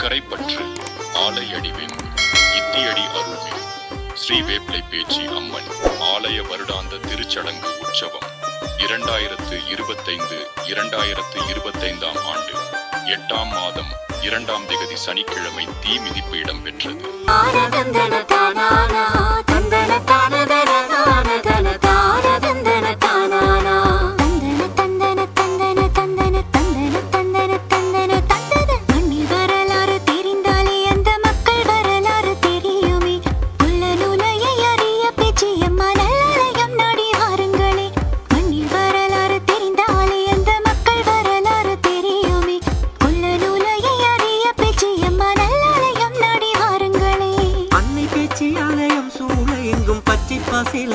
அக்கரைப்பற்று ஆலயடி வேம்பு இத்தியடி அருள்மே ஸ்ரீ வேப்பிலை பேச்சி அம்மன் ஆலய வருடாந்த திருச்சடங்கு உற்சவம் 2025 ஆண்டு 8ஆம் மாதம் 2ஆம் திகதி சனிக்கிழமை தீ மிதிப்பு இடம்பெற்றது.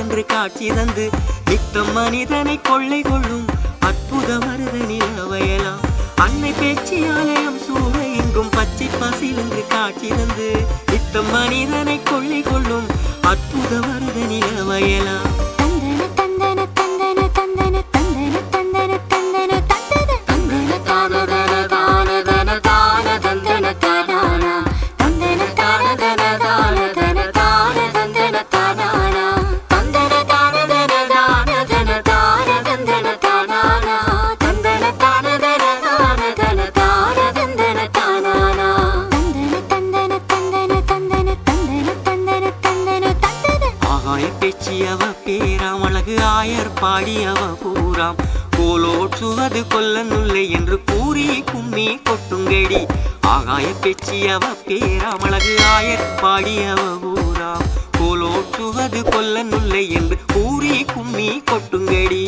என்று காட்சி தந்து நித்தம் மனிதனை கொள்ளை கொள்ளும் அற்புத மருத நிலவயலாம். அன்னை பேச்சி ஆலயம் சூழ எங்கும் பச்சை பசில் என்று காட்சி தந்து நித்தம் மனிதனை கொள்ளை கொள்ளும் அற்புத மருத நிலவயலாம். பேச்சியவ பேராம் அழகு ஆயர் பாடியவ பூராம் கோலோற்றுவது கொல்லனுல்லை என்று கூறி கும்மி கொட்டுங்கடி. ஆகாய பேச்சியவ பேராம் அழகு ஆயர் பாடியவ பூராம் கோலோற்றுவது கொல்லனுல்லை என்று கூறி கும்மி கொட்டுங்கடி.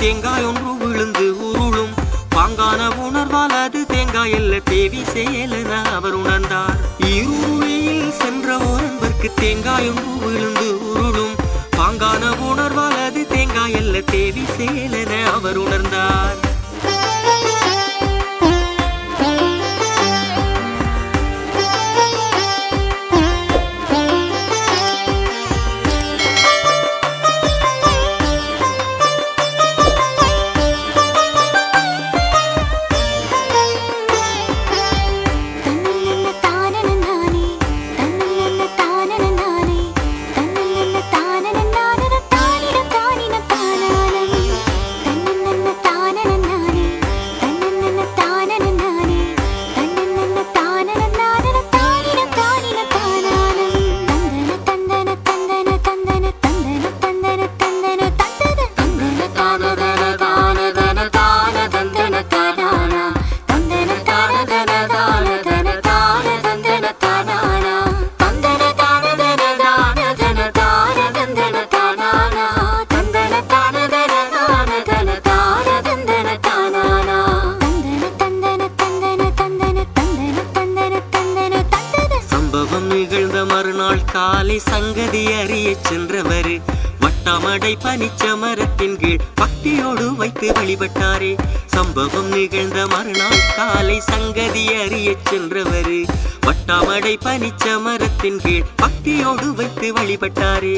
தேங்காய் ஒன்று விழுந்து உருளும் பாங்கான உணர்வால் அது தேங்காய் அல்ல தேவி செயலென அவர் உணர்ந்தார். இருளில் சென்ற ஓரன்பர்க்கு தேங்காய் ஒன்று விழுந்து உருளும் பாங்கான உணர்வால் அது தேங்காய் அல்ல தேவி செயலென அவர் உணர்ந்தார். மறுநாள் காலை சங்கதி அறிய சென்றவர் வட்டாமடை பனிச்சமரத்தின் கீழ் பக்தியோடு வைத்து வழிபட்டாரே. சம்பவம் நிகழ்ந்த மறுநாள் காலை சங்கதி அறிய சென்றவர் வட்டாமடை பனிச்சமரத்தின் கீழ் பக்தியோடு வைத்து வழிபட்டாரே.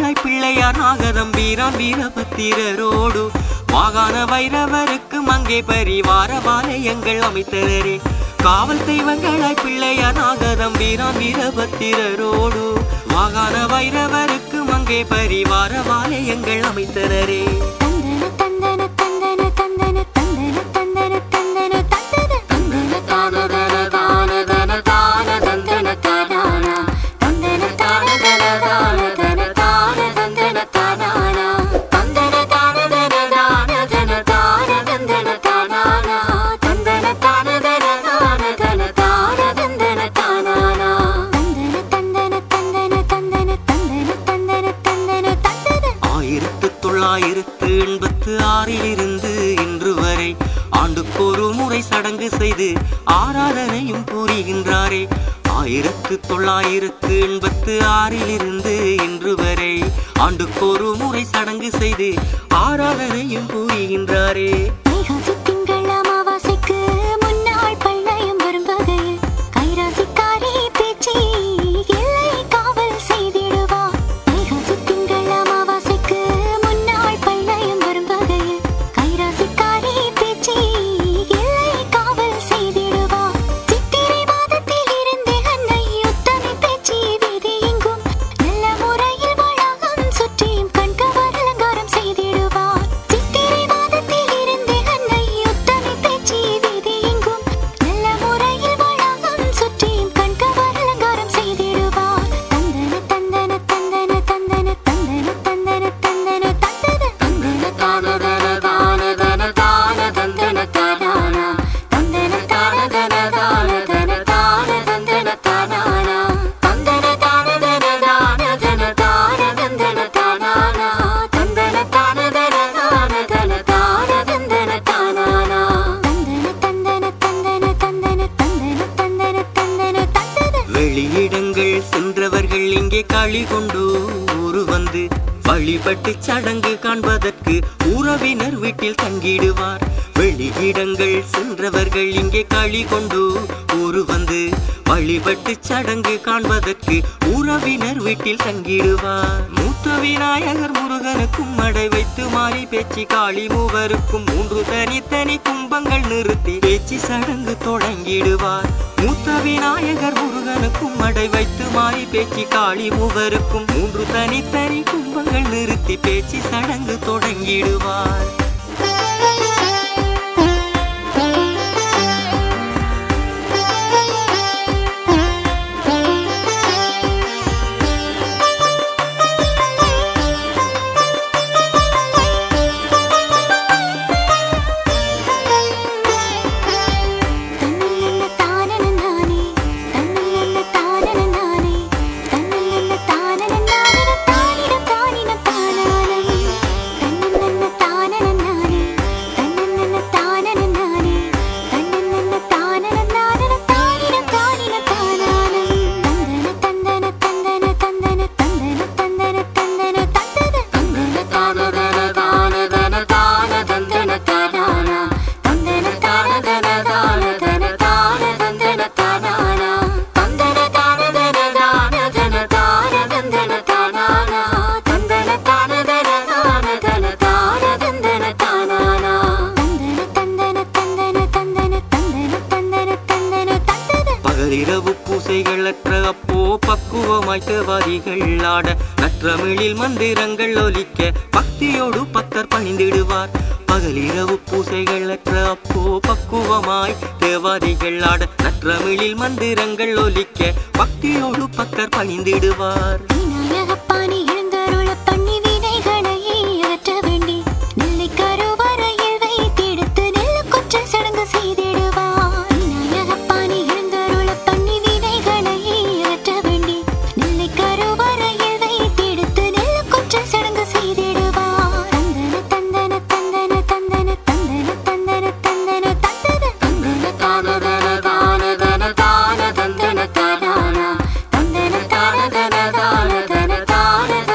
மங்களாய் பிள்ளையார் நாகதம் வீரான் வீரபத்திரரோடு மாகாண வைரவருக்கு மங்கே பரிவார வாலயங்கள் அமைத்தனரே. காவல் தெய்வங்களாய் பிள்ளையார் நாகதம் வீரான் வீரபத்திரரோடு மாகாண வைரவருக்கு மங்கே பரிவார வாலயங்கள் அமைத்தனரே. இருந்து இன்று வரை ஆண்டுக்கொரு முறை சடங்கு செய்து ஆராதனையும் புரிகின்றாரே. 1986 இருந்து இன்று வரை ஆண்டுக்கொரு முறை சடங்கு செய்து ஆராதனையும் புரிகின்றாரே. வெளியிடங்கள் சென்றவர்கள் இங்கே களி கொண்டு ஊரு வந்து வழிபட்டு சடங்கு காண்பதற்கு உறவினர் வீட்டில் தங்கிடுவார். வெளியிடங்கள் சென்றவர்கள் இங்கே களி கொண்டு ஊரு வந்து வழிபட்டு சடங்கு காண்பதற்கு உறவினர் வீட்டில் தங்கிடுவார். மூத்த விநாயகர் முருகனுக்கும் மடை வைத்து மாறி பேச்சு காளி மூவருக்கும் 3 தனித்தனி கும்பங்கள் நிறுத்தி பேச்சு சடங்கு தொடங்கிடுவார். மூத்த விநாயகர் முருகனுக்கும் மடை வைத்து மாறி பேச்சு காளி மூவருக்கும் 3 தனித்தனி கும்பங்கள் நிறுத்தி பேச்சு சடங்கு தொடங்கிடுவார். தான. பூசைகளற்ற அப்போ பக்குவமாய் தேவாதிகள் ஆட நற்றமிழில் மந்திரங்கள் ஒலிக்க பக்தியோடு பக்தர் பணிந்திடுவார். பகலிரவு பூசைகளற்ற அப்போ பக்குவமாய் தேவாதிகள் ஆட நற்றமிழில் மந்திரங்கள் ஒலிக்க பக்தியோடு பக்தர் பணிந்திடுவார். தான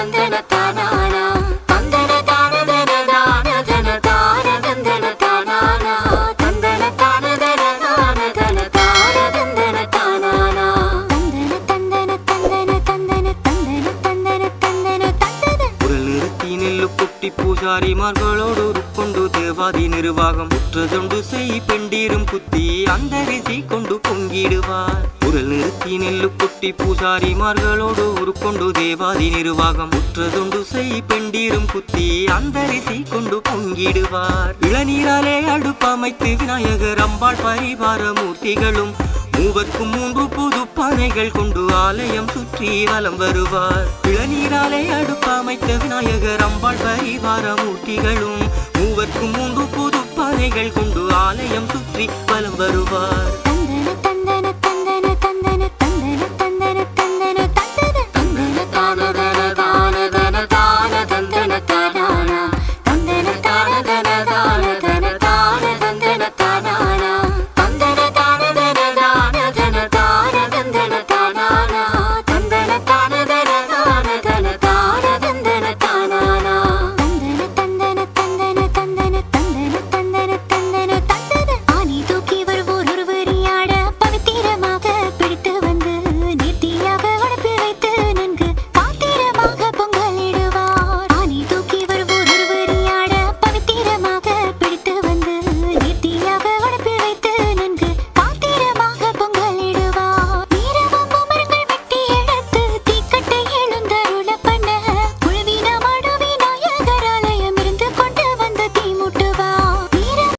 பூசாரிமார்களோடு கொண்டு தேவாதி நிர்வாகம் உற்றதொண்டு செய் பெண்டீரும் குத்தி அந்தரிசி கொண்டு பொங்கிடுவார் குரல் நிறுத்தி நெல்லு குட்டி பூசாரிமார்களோடு கொண்டு தேவாதி நிர்வாகம் உற்றதொண்டு செய் பெண்டீரும் குத்தி அந்தரிசி கொண்டு பொங்கிடுவார் இளநீராலே அடுப்பமைத்து விநாயகர் அம்பாள் பரிவார மூர்த்திகளும் மூவர்க்கும் 3 புது பானைகள் கொண்டு ஆலயம் சுற்றி வலம் வருவார் இளநீராலே அடுப்பமைத்த விநாயகர் அம்பாள் பரிவார மூர்த்திகளும் மூவர்க்கும் 3 புது பானைகள் கொண்டு ஆலயம் சுற்றி வலம் வருவார்